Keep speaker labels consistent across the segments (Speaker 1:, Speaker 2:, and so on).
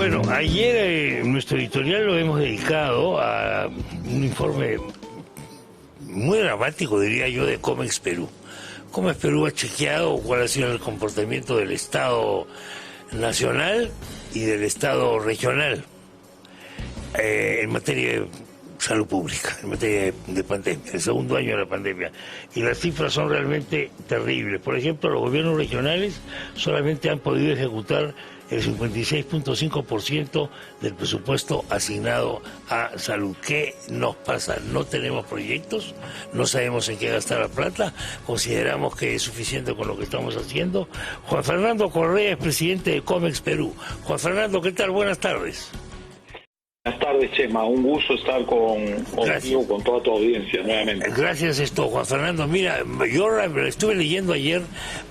Speaker 1: Bueno, ayer nuestro editorial lo hemos dedicado a un informe muy dramático, diría yo, de Comex Perú. Comex Perú ha chequeado cuál ha sido el comportamiento del Estado nacional y del Estado regional en materia de salud pública, en materia de pandemia, el segundo año de la pandemia. Y las cifras son realmente terribles. Por ejemplo, los gobiernos regionales solamente han podido ejecutar el 56.5% del presupuesto asignado a salud. ¿Qué nos pasa? No tenemos proyectos, no sabemos en qué gastar la plata, consideramos que es suficiente con lo que estamos haciendo. Juan Fernando Correa es presidente de Comex Perú. Juan Fernando, ¿qué tal? Buenas tardes.
Speaker 2: Buenas tardes, Chema. Un gusto estar contigo, con toda tu audiencia nuevamente.
Speaker 1: Gracias, Juan Fernando. Mira, yo estuve leyendo ayer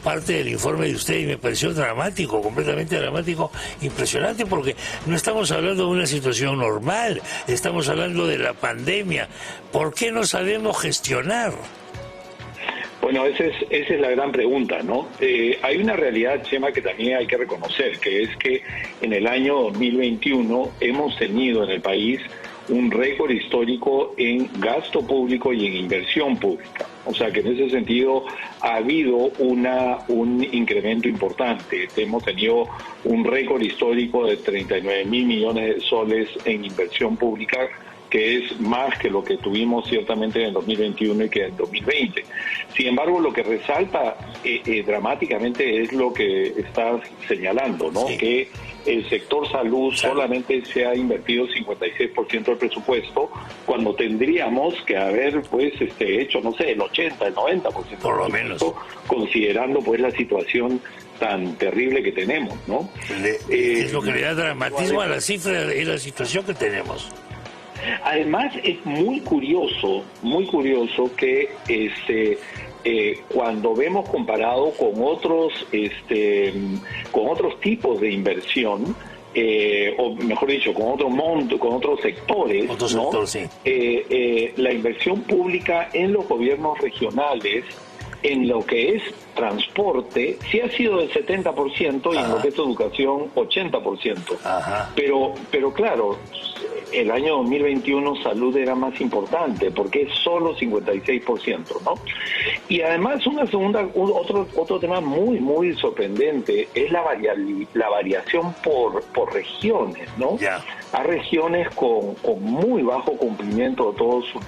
Speaker 1: parte del informe de usted y me pareció dramático, completamente dramático, impresionante, porque no estamos hablando de una situación normal, estamos hablando de la pandemia. ¿Por qué no sabemos gestionar?
Speaker 2: Bueno, esa es la gran pregunta, ¿no? Hay una realidad, Chema, que también hay que reconocer, que es que en el año 2021 hemos tenido en el país un récord histórico en gasto público y en inversión pública. O sea que en ese sentido ha habido un incremento importante. Hemos tenido un récord histórico de 39.000 millones de soles en inversión pública, que es más que lo que tuvimos ciertamente en el 2021 y que en el 2020. Sin embargo, lo que resalta dramáticamente es lo que estás señalando, ¿no? Sí. Que el sector salud solamente se ha invertido 56% del presupuesto, cuando tendríamos que haber pues hecho, no sé, el 80, el 90%
Speaker 1: por lo menos,
Speaker 2: considerando pues la situación tan terrible que tenemos, ¿no?
Speaker 1: Es lo que le da dramatismo a la cifra y la situación que tenemos.
Speaker 2: Además es muy curioso que cuando vemos comparado con otros tipos de inversión, o mejor dicho, con otros sectores, ¿no? Sí. La inversión pública en los gobiernos regionales, en lo que es transporte, sí ha sido del 70% y en lo que es educación 80%. Ajá. Pero claro, el año 2021 salud era más importante porque es solo 56%, ¿no? Y además otro tema muy sorprendente es la variación por regiones, ¿no? Yeah. Hay regiones con muy bajo cumplimiento de todo su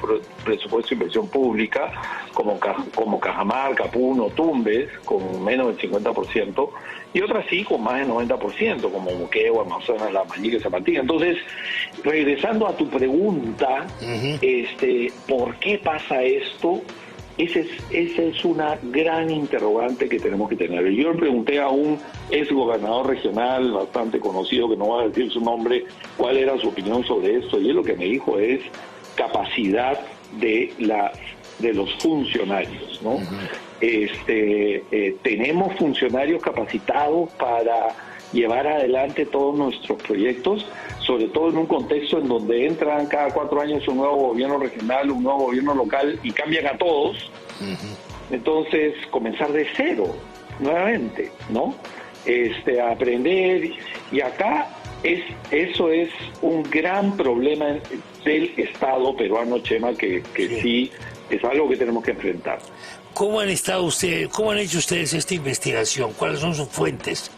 Speaker 2: presupuesto de inversión pública, como Cajamarca, Puno, Tumbes, con menos del 50%, y otras sí con más del 90%, como Moquegua, Amazonas, La Mañica y Zapatillas. Entonces, regresando a tu pregunta, ¿por qué pasa esto? Esa es una gran interrogante que tenemos que tener. Yo le pregunté a un ex gobernador regional bastante conocido, que no voy a decir su nombre, cuál era su opinión sobre esto, y él lo que me dijo es capacidad de los funcionarios, ¿no? Tenemos funcionarios capacitados para llevar adelante todos nuestros proyectos, sobre todo en un contexto en donde entran cada 4 años un nuevo gobierno regional, un nuevo gobierno local y cambian a todos. Entonces, comenzar de cero nuevamente, ¿no? Aprender, y acá eso es un gran problema del Estado peruano, Chema, que sí es algo que tenemos que enfrentar.
Speaker 1: ¿Cómo han hecho ustedes esta investigación? ¿Cuáles son sus fuentes?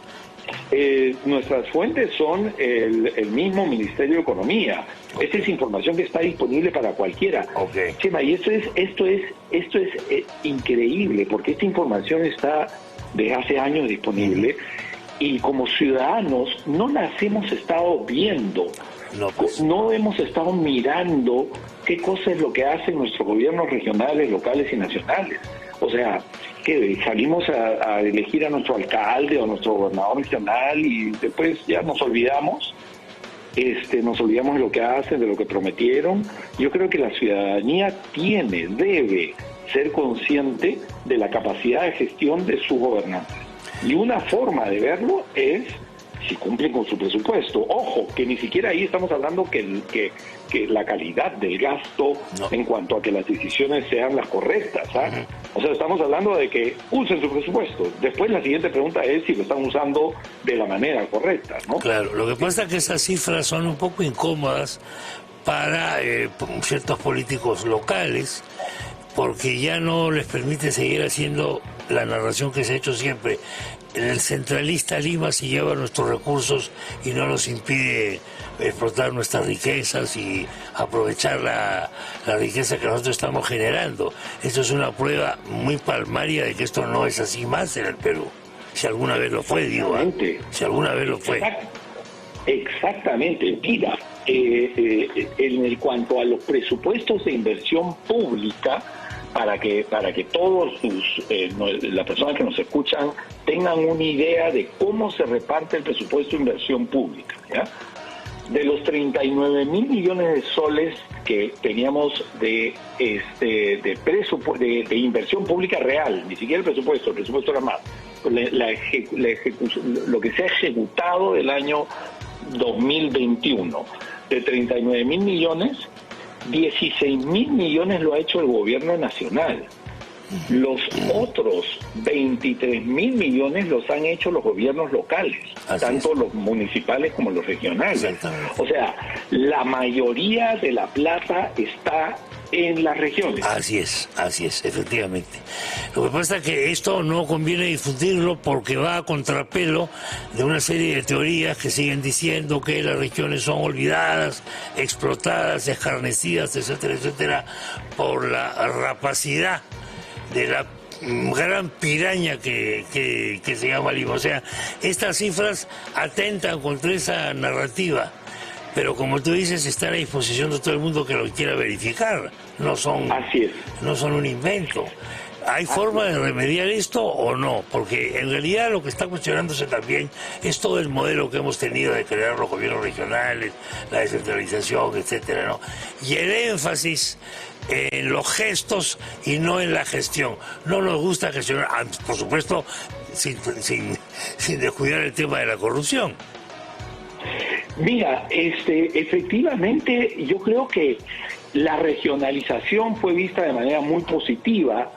Speaker 2: Nuestras fuentes son el mismo Ministerio de Economía. Okay. Esta es información que está disponible para cualquiera. Okay. Chema, y esto es increíble, porque esta información está desde hace años disponible, y como ciudadanos no las hemos estado viendo. No hemos estado mirando qué cosa es lo que hacen nuestros gobiernos regionales, locales y nacionales. O sea, que salimos a elegir a nuestro alcalde o a nuestro gobernador regional y después ya nos olvidamos de lo que hacen, de lo que prometieron. Yo creo que la ciudadanía debe ser consciente de la capacidad de gestión de sus gobernantes. Y una forma de verlo es si cumplen con su presupuesto. Ojo, que ni siquiera ahí estamos hablando que la calidad del gasto en cuanto a que las decisiones sean las correctas, ¿ah? O sea, estamos hablando de que usen su presupuesto. Después la siguiente pregunta es si lo están usando de la manera correcta, ¿no?
Speaker 1: Claro, lo que pasa es que esas cifras son un poco incómodas para ciertos políticos locales, porque ya no les permite seguir haciendo la narración que se ha hecho siempre. El centralista Lima se lleva nuestros recursos y no nos impide explotar nuestras riquezas y aprovechar la riqueza que nosotros estamos generando. Esto es una prueba muy palmaria de que esto no es así más en el Perú. Si alguna vez lo fue, digo, si alguna vez lo fue.
Speaker 2: Exactamente. Mira, en cuanto a los presupuestos de inversión pública, para que todos las personas que nos escuchan tengan una idea de cómo se reparte el presupuesto de inversión pública, ¿ya? De los 39.000 millones de soles que teníamos de inversión pública real, ni siquiera el presupuesto era más, lo que se ha ejecutado del año 2021, de 39.000 millones, 16.000 millones lo ha hecho el gobierno nacional. Los otros 23.000 millones los han hecho los gobiernos locales, tanto los municipales como los regionales. O sea, la mayoría de la plata está en las regiones.
Speaker 1: Así es, efectivamente. Lo que pasa es que esto no conviene difundirlo porque va a contrapelo de una serie de teorías que siguen diciendo que las regiones son olvidadas, explotadas, escarnecidas, etcétera, etcétera, por la rapacidad de la gran piraña que se llama Lima. O sea, estas cifras atentan contra esa narrativa. Pero como tú dices, está a la disposición de todo el mundo que lo quiera verificar. No son un invento. ¿Hay forma de remediar esto o no? Porque en realidad lo que está cuestionándose también es todo el modelo que hemos tenido de crear los gobiernos regionales, la descentralización, etcétera, ¿no? Y el énfasis en los gestos y no en la gestión. No nos gusta gestionar, por supuesto, sin descuidar el tema de la corrupción.
Speaker 2: Mira, efectivamente, yo creo que la regionalización fue vista de manera muy positiva,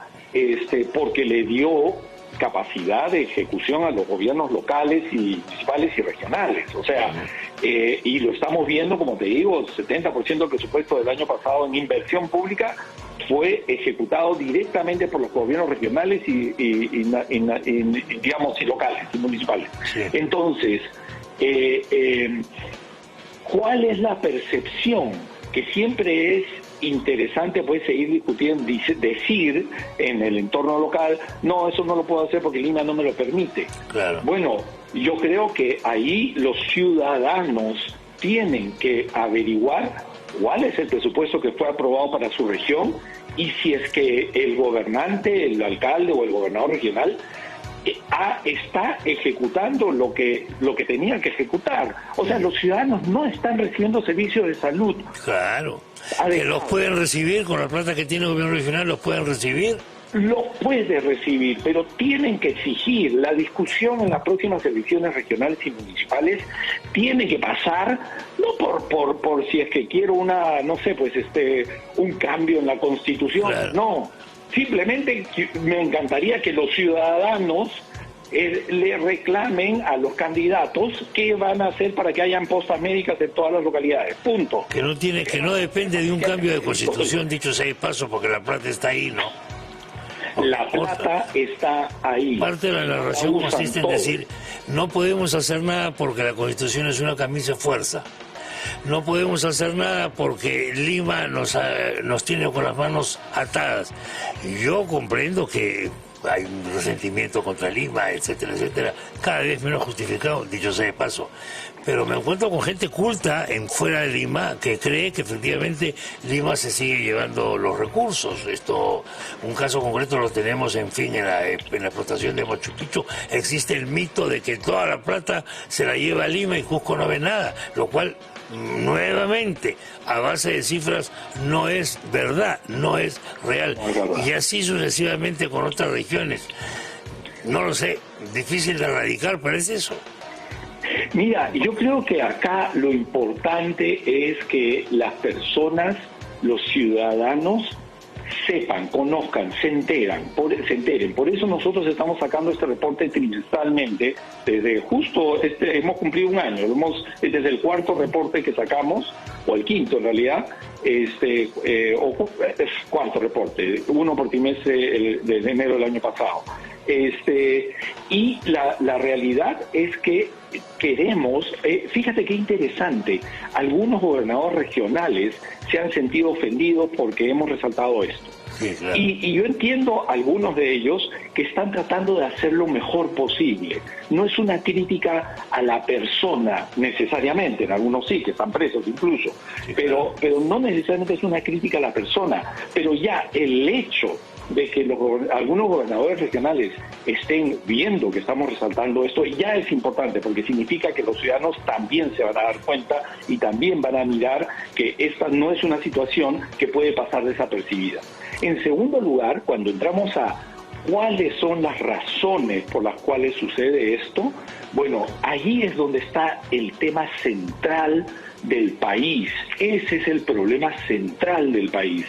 Speaker 2: porque le dio capacidad de ejecución a los gobiernos locales y municipales y regionales. O sea, y lo estamos viendo, como te digo, 70% del presupuesto del año pasado en inversión pública fue ejecutado directamente por los gobiernos regionales y locales y municipales. Sí. Entonces, ¿cuál es la percepción? Que siempre es interesante, pues, seguir discutiendo, decir en el entorno local, no, eso no lo puedo hacer porque Lima no me lo permite.
Speaker 1: Claro.
Speaker 2: Bueno, yo creo que ahí los ciudadanos tienen que averiguar cuál es el presupuesto que fue aprobado para su región y si es que el gobernante, el alcalde o el gobernador regional está ejecutando lo que tenía que ejecutar. O sea, los ciudadanos no están recibiendo servicios de salud.
Speaker 1: Claro. Que los pueden recibir con la plata que tiene el gobierno regional, los pueden recibir.
Speaker 2: Los puede recibir, pero tienen que exigir. La discusión en las próximas elecciones regionales y municipales tiene que pasar no por si es que quiero un cambio en la Constitución. Claro. No. Simplemente me encantaría que los ciudadanos le reclamen a los candidatos qué van a hacer para que hayan postas médicas en todas las localidades. Punto.
Speaker 1: Que no depende de un cambio de Constitución, dicho sea de paso, porque la plata está ahí, ¿no?
Speaker 2: La plata está ahí.
Speaker 1: Parte de la narración consiste en decir, no podemos hacer nada porque la Constitución es una camisa de fuerza. No podemos hacer nada porque Lima nos tiene con las manos atadas. Yo comprendo que hay un resentimiento contra Lima, etcétera, etcétera, cada vez menos justificado, dicho sea de paso. Pero me encuentro con gente culta fuera de Lima que cree que efectivamente Lima se sigue llevando los recursos. Un caso concreto lo tenemos, en la explotación de Machu Picchu. Existe el mito de que toda la plata se la lleva a Lima y Cusco no ve nada, lo cual, nuevamente, a base de cifras, no es verdad, no es real. Y así sucesivamente con otras regiones. No lo sé, difícil de erradicar, parece eso.
Speaker 2: Mira, yo creo que acá lo importante es que las personas, los ciudadanos, sepan, conozcan, se enteren. Por eso nosotros estamos sacando este reporte trimestralmente. Desde justo hemos cumplido un año. Este es el cuarto reporte que sacamos, o el quinto en realidad. Cuarto reporte, uno por trimestre desde enero del año pasado. Y la realidad es que queremos, fíjate qué interesante, algunos gobernadores regionales se han sentido ofendidos porque hemos resaltado esto. Sí, claro. Y yo entiendo a algunos de ellos que están tratando de hacer lo mejor posible. No es una crítica a la persona necesariamente, en algunos sí, que están presos incluso, sí, pero no necesariamente es una crítica a la persona, pero ya el hecho de que algunos gobernadores regionales estén viendo que estamos resaltando esto ya es importante, porque significa que los ciudadanos también se van a dar cuenta y también van a mirar que esta no es una situación que puede pasar desapercibida. En segundo lugar, cuando entramos a cuáles son las razones por las cuales sucede esto, bueno, ahí es donde está el tema central del país. Ese es el problema central del país.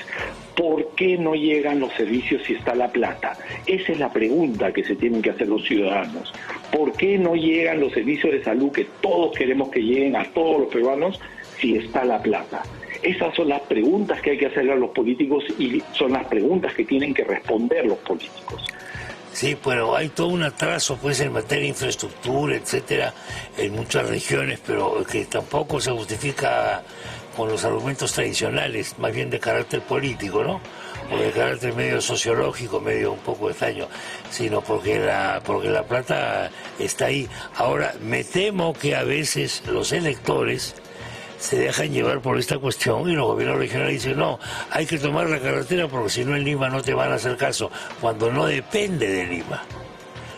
Speaker 2: ¿Por qué no llegan los servicios si está la plata? Esa es la pregunta que se tienen que hacer los ciudadanos. ¿Por qué no llegan los servicios de salud que todos queremos que lleguen a todos los peruanos si está la plata? Esas son las preguntas que hay que hacerle a los políticos y son las preguntas que tienen que responder los políticos.
Speaker 1: Sí, pero hay todo un atraso pues en materia de infraestructura, etcétera, en muchas regiones, pero que tampoco se justifica con los argumentos tradicionales, más bien de carácter político, ¿no? O de carácter medio sociológico, medio un poco extraño, sino porque la plata está ahí. Ahora, me temo que a veces los electores se dejan llevar por esta cuestión y los gobiernos regionales dicen, no, hay que tomar la carretera porque si no en Lima no te van a hacer caso, cuando no depende de Lima.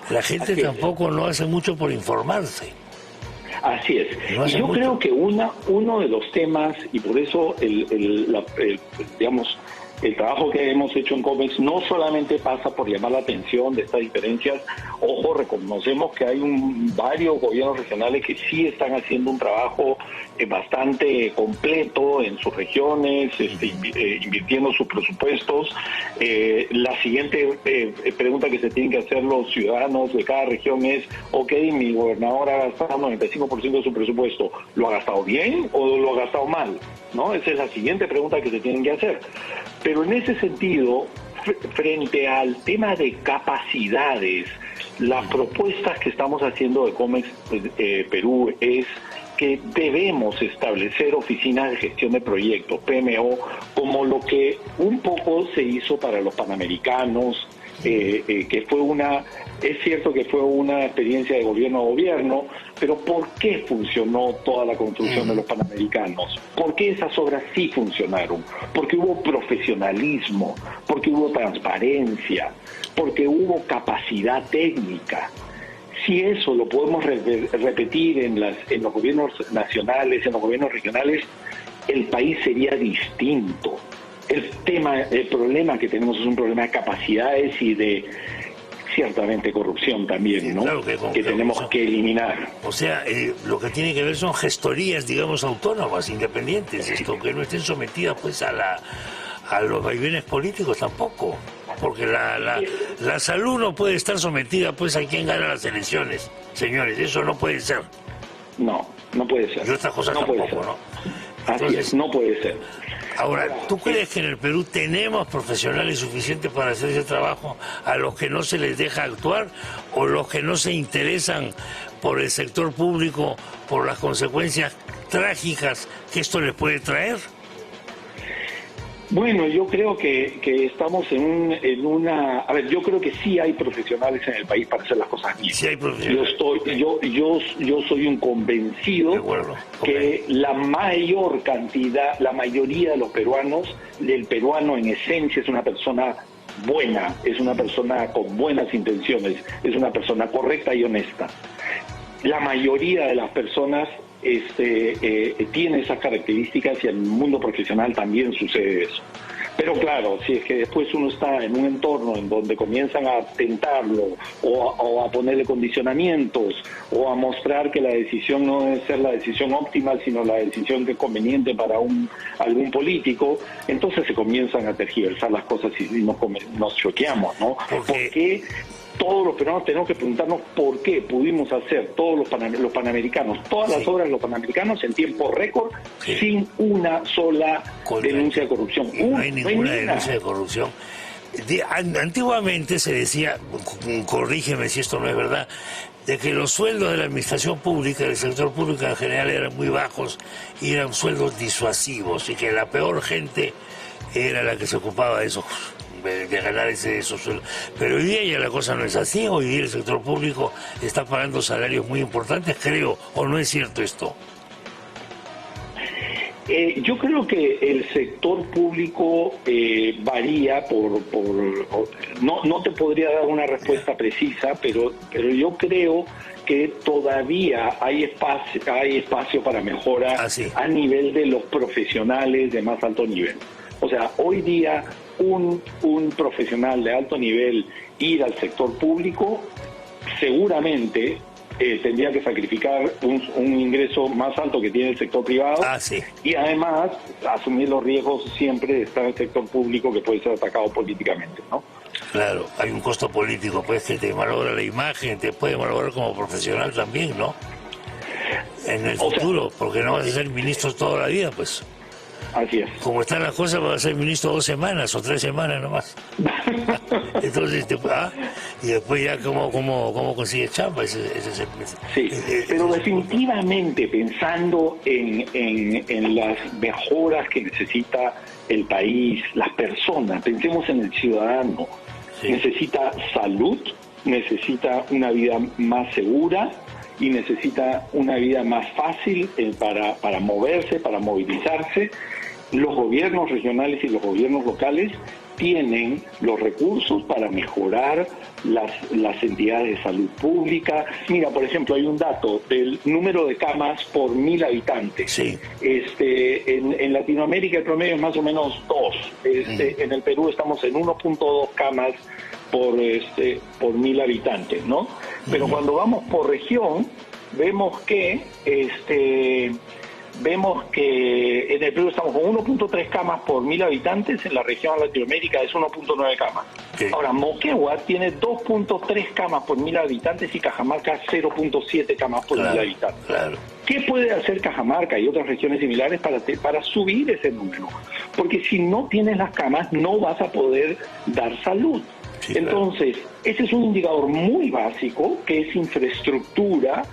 Speaker 1: La gente tampoco no hace mucho por informarse.
Speaker 2: Así es. No, y yo creo que uno de los temas, y por eso digamos, el trabajo que hemos hecho en COMEX no solamente pasa por llamar la atención de estas diferencias. Ojo, reconocemos que hay varios gobiernos regionales que sí están haciendo un trabajo bastante completo en sus regiones, invirtiendo sus presupuestos. La siguiente pregunta que se tienen que hacer los ciudadanos de cada región es, ok, mi gobernador ha gastado 95% de su presupuesto, ¿lo ha gastado bien o lo ha gastado mal? ¿No? Esa es la siguiente pregunta que se tienen que hacer. Pero en ese sentido, frente al tema de capacidades, las propuestas que estamos haciendo de COMEX Perú es que debemos establecer oficinas de gestión de proyectos, PMO, como lo que un poco se hizo para los panamericanos, que fue es cierto que fue una experiencia de gobierno a gobierno, pero ¿por qué funcionó toda la construcción de los panamericanos? ¿Por qué esas obras sí funcionaron? Porque hubo profesionalismo, porque hubo transparencia, porque hubo capacidad técnica. Si eso lo podemos repetir en los gobiernos nacionales, en los gobiernos regionales, el país sería distinto. El problema que tenemos es un problema de capacidades y de ciertamente corrupción también, ¿no? Claro que tenemos que eliminar.
Speaker 1: O sea, lo que tiene que ver son gestorías, digamos, autónomas, independientes, esto que no estén sometidas pues a los vaivenes políticos tampoco, porque la salud no puede estar sometida pues a quien gana las elecciones, señores, eso no puede ser.
Speaker 2: No puede ser.
Speaker 1: Y otras cosas tampoco, ¿no?
Speaker 2: Entonces, así es, no puede ser.
Speaker 1: Ahora, ¿tú crees que en el Perú tenemos profesionales suficientes para hacer ese trabajo a los que no se les deja actuar o los que no se interesan por el sector público, por las consecuencias trágicas que esto les puede traer?
Speaker 2: Bueno, yo creo que estamos en una... A ver, yo creo que sí hay profesionales en el país para hacer las cosas bien.
Speaker 1: Sí hay profesionales.
Speaker 2: Yo soy un convencido que la mayor cantidad, la mayoría de los peruanos, el peruano en esencia es una persona buena, es una persona con buenas intenciones, es una persona correcta y honesta. La mayoría de las personas tiene esas características y en el mundo profesional también sucede eso. Pero claro, si es que después uno está en un entorno en donde comienzan a tentarlo o a ponerle condicionamientos o a mostrar que la decisión no debe ser la decisión óptima, sino la decisión que es conveniente para algún político, entonces se comienzan a tergiversar las cosas y nos choqueamos, ¿no? ¿Por qué? Todos los peruanos tenemos que preguntarnos por qué pudimos hacer todos los panamericanos, todas las obras de los panamericanos en tiempo récord, sin una sola denuncia de corrupción.
Speaker 1: No hay ninguna denuncia de corrupción. Antiguamente se decía, corrígeme si esto no es verdad, de que los sueldos de la administración pública, del sector público en general, eran muy bajos y eran sueldos disuasivos, y que la peor gente era la que se ocupaba de esos, de ganar esos sueldos. Pero hoy día ya la cosa no es así. Hoy día el sector público está pagando salarios muy importantes, creo, ¿o no es cierto esto?
Speaker 2: Yo creo que el sector público varía no te podría dar una respuesta precisa, pero yo creo que todavía hay espacio para mejora a nivel de los profesionales de más alto nivel. O sea, hoy día un profesional de alto nivel ir al sector público seguramente tendría que sacrificar un ingreso más alto que tiene el sector privado y además asumir los riesgos siempre de estar en el sector público, que puede ser atacado políticamente, ¿no?
Speaker 1: Claro, hay un costo político, pues, que te malogra la imagen, te puede malograr como profesional también, ¿no? En el futuro, porque no vas a ser ministro toda la vida, pues.
Speaker 2: Así es.
Speaker 1: Como están las cosas, vas a ser ministro 2 semanas o 3 semanas nomás. Entonces, y después ya cómo consigues chamba. Sí,
Speaker 2: pero definitivamente pensando en las mejoras que necesita el país, las personas, pensemos en el ciudadano. Necesita salud, necesita una vida más segura y necesita una vida más fácil para moverse, para movilizarse. Los gobiernos regionales y los gobiernos locales tienen los recursos para mejorar las entidades de salud pública. Mira, por ejemplo, hay un dato del número de camas por 1.000 habitantes. En Latinoamérica el promedio es más o menos 2. En el Perú estamos en 1.2 camas por 1.000 habitantes, ¿no? Pero cuando vamos por región, vemos que en el Perú estamos con 1.3 camas por 1.000 habitantes, en la región de Latinoamérica es 1.9 camas. Ahora, Moquegua tiene 2.3 camas por 1.000 habitantes y Cajamarca 0.7 camas por 1.000 habitantes. ¿Qué puede hacer Cajamarca y otras regiones similares para subir ese número? Porque si no tienes las camas, no vas a poder dar salud. Entonces, ese es un indicador muy básico, que es infraestructura,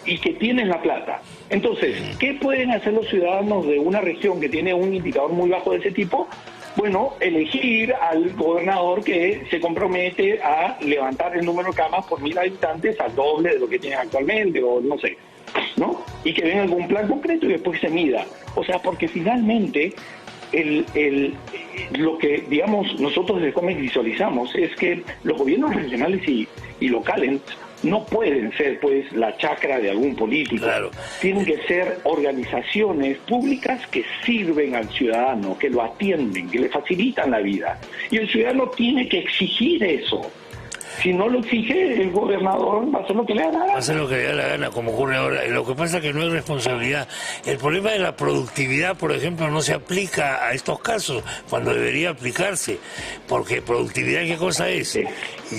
Speaker 2: y que tienen la plata. Entonces, ¿qué pueden hacer los ciudadanos de una región que tiene un indicador muy bajo de ese tipo? Bueno, elegir al gobernador que se compromete a levantar el número de camas por 1.000 habitantes al doble de lo que tienen actualmente, o no sé, ¿no? Y que den algún plan concreto y después se mida. O sea, porque finalmente lo que, digamos, nosotros desde COMEX visualizamos es que los gobiernos regionales y locales no pueden ser, pues, la chacra de algún político. Tienen que ser organizaciones públicas que sirven al ciudadano, que lo atienden, que le facilitan la vida. Y el ciudadano tiene que exigir eso. Si no lo exige, el gobernador va a hacer lo que le da la gana.
Speaker 1: Va a hacer lo que le da la gana, como ocurre ahora. Lo que pasa es que no hay responsabilidad. El problema de la productividad, por ejemplo, no se aplica a estos casos, cuando debería aplicarse. Porque productividad, ¿qué cosa es?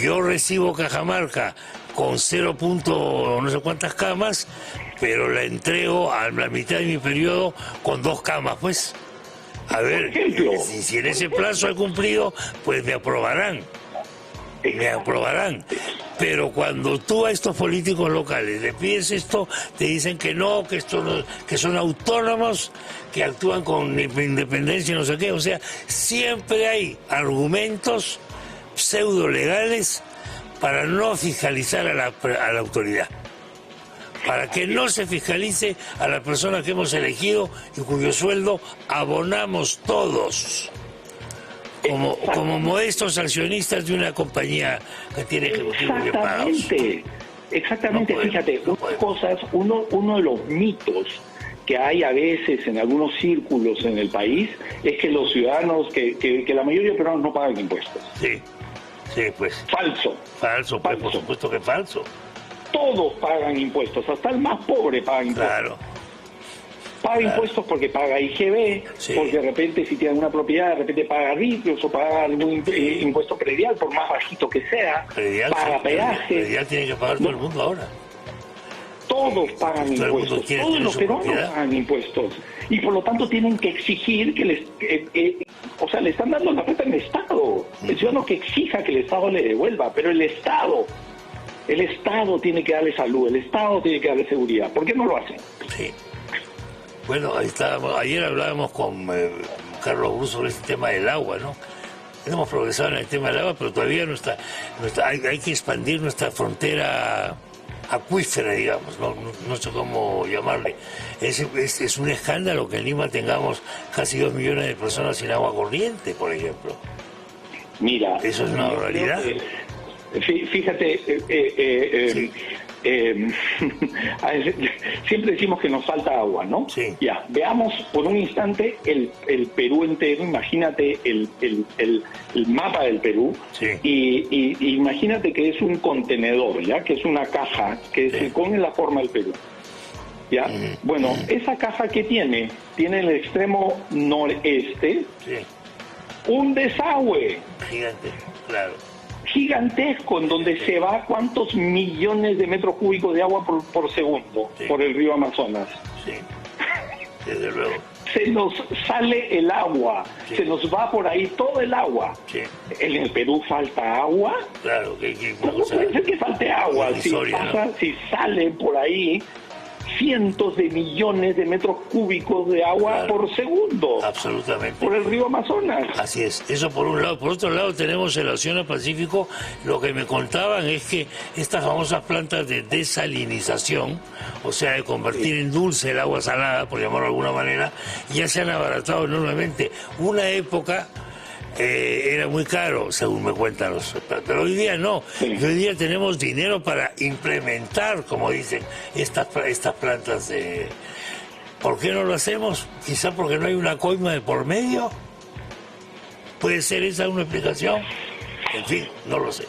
Speaker 1: Yo recibo Cajamarca con 0. No sé cuántas camas, pero la entrego a la mitad de mi periodo con 2 camas, pues. A ver, si en ese plazo he cumplido, pues me aprobarán. Pero cuando tú a estos políticos locales le pides esto, te dicen que no, que son autónomos, que actúan con independencia y no sé qué. O sea, siempre hay argumentos pseudo legales para no fiscalizar a la autoridad, para que no se fiscalice a las personas que hemos elegido y cuyo sueldo abonamos todos. Como modestos accionistas de una compañía que tiene ejecutivos bien pagados.
Speaker 2: Exactamente, fíjate, uno de los mitos que hay a veces en algunos círculos en el país es que los ciudadanos, que la mayoría de peruanos no pagan impuestos.
Speaker 1: Sí, sí, pues.
Speaker 2: Falso,
Speaker 1: pues, por supuesto que falso.
Speaker 2: Todos pagan impuestos, hasta el más pobre paga impuestos.
Speaker 1: Claro.
Speaker 2: Paga impuestos porque paga IGB, porque de repente si tiene una propiedad, de repente paga arbitrios o paga algún impuesto predial, por más bajito que sea,
Speaker 1: predial,
Speaker 2: paga peaje.
Speaker 1: Predial tiene que pagar todo el mundo ahora.
Speaker 2: Todos pagan impuestos, todos los peruanos pagan impuestos. Y por lo tanto tienen que exigir que le están dando la plata al Estado. El ciudadano que exija que el Estado le devuelva, pero el Estado tiene que darle salud, el Estado tiene que darle seguridad. ¿Por qué no lo hacen? Sí.
Speaker 1: Bueno, ahí estábamos, ayer hablábamos con Carlos Brus sobre este tema del agua, ¿no? Hemos progresado en el tema del agua, pero todavía hay que expandir nuestra frontera acuífera, digamos, no sé cómo llamarle. Es un escándalo que en Lima tengamos casi 2 millones de personas sin agua corriente, por ejemplo.
Speaker 2: Mira,
Speaker 1: eso es una barbaridad.
Speaker 2: Fíjate, sí. Siempre decimos que nos falta agua, ¿no?
Speaker 1: Sí.
Speaker 2: Ya, veamos por un instante el Perú entero. Imagínate el mapa del Perú.
Speaker 1: Sí.
Speaker 2: Y imagínate que es un contenedor, ¿ya? Que es una caja que se pone en la forma del Perú. ¿Ya? Bueno, esa caja que tiene en el extremo noreste un desagüe.
Speaker 1: Gigante, claro.
Speaker 2: Gigantesco, en donde se va cuántos millones de metros cúbicos de agua por segundo por el río Amazonas.
Speaker 1: Sí, desde luego.
Speaker 2: Se nos sale el agua, se nos va por ahí todo el agua.
Speaker 1: Sí.
Speaker 2: ¿En el Perú falta agua?
Speaker 1: Claro,
Speaker 2: no puede ser que falte agua. Si sale por ahí cientos de millones de metros cúbicos de agua por segundo.
Speaker 1: Absolutamente.
Speaker 2: Por el río Amazonas.
Speaker 1: Así es. Eso por un lado. Por otro lado tenemos el Océano Pacífico. Lo que me contaban es que estas famosas plantas de desalinización, o sea, de convertir en dulce el agua salada, por llamarlo de alguna manera, ya se han abaratado enormemente. Una época era muy caro, según me cuentan los expertos, pero hoy día no. Y hoy día tenemos dinero para implementar, como dicen, estas plantas de... ¿Por qué no lo hacemos? Quizá porque no hay una coima de por medio. ¿Puede ser esa una explicación? En fin, no lo sé.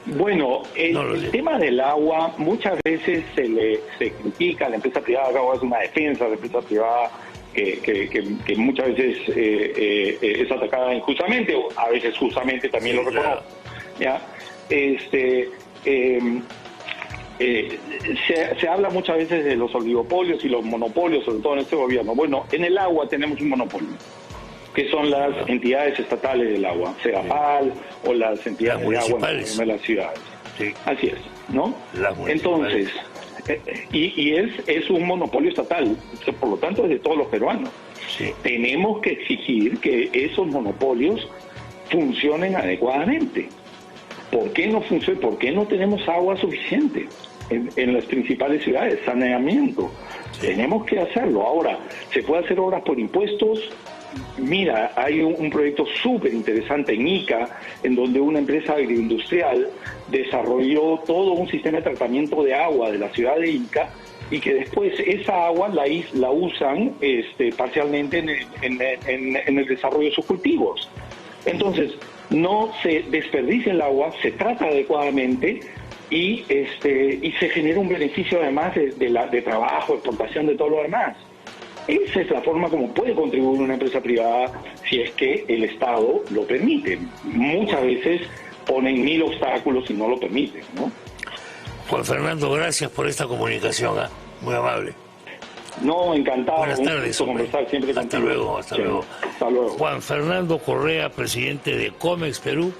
Speaker 2: Bueno, el tema del agua muchas veces se critica, la empresa privada es una defensa de la empresa privada que muchas veces es atacada injustamente, o a veces justamente también lo reconoce. ¿Ya? Se habla muchas veces de los oligopolios y los monopolios, sobre todo en este gobierno. Bueno, en el agua tenemos un monopolio, que son las entidades estatales del agua, Segapal o las entidades de agua de las ciudades.
Speaker 1: Sí.
Speaker 2: Así es, ¿no? Entonces, y es un monopolio estatal, por lo tanto es de todos los peruanos.
Speaker 1: Sí.
Speaker 2: Tenemos que exigir que esos monopolios funcionen adecuadamente. ¿Por qué no funciona? ¿Por qué no tenemos agua suficiente en las principales ciudades? Saneamiento. Sí. Tenemos que hacerlo. Ahora, ¿se puede hacer obras por impuestos? Mira, hay un proyecto súper interesante en Ica, en donde una empresa agroindustrial desarrolló todo un sistema de tratamiento de agua de la ciudad de Ica, y que después esa agua la usan parcialmente en el desarrollo de sus cultivos. Entonces, no se desperdicia el agua, se trata adecuadamente y se genera un beneficio además de trabajo, exportación, de todo lo demás. Esa es la forma como puede contribuir una empresa privada si es que el Estado lo permite. Muchas veces ponen 1000 obstáculos y no lo permiten, ¿no?
Speaker 1: Juan Fernando, gracias por esta comunicación, muy amable.
Speaker 2: No, encantado.
Speaker 1: Buenas tardes,
Speaker 2: conversar siempre
Speaker 1: hasta
Speaker 2: contigo.
Speaker 1: Luego, hasta luego.
Speaker 2: Hasta luego.
Speaker 1: Juan Fernando Correa, presidente de Comex Perú.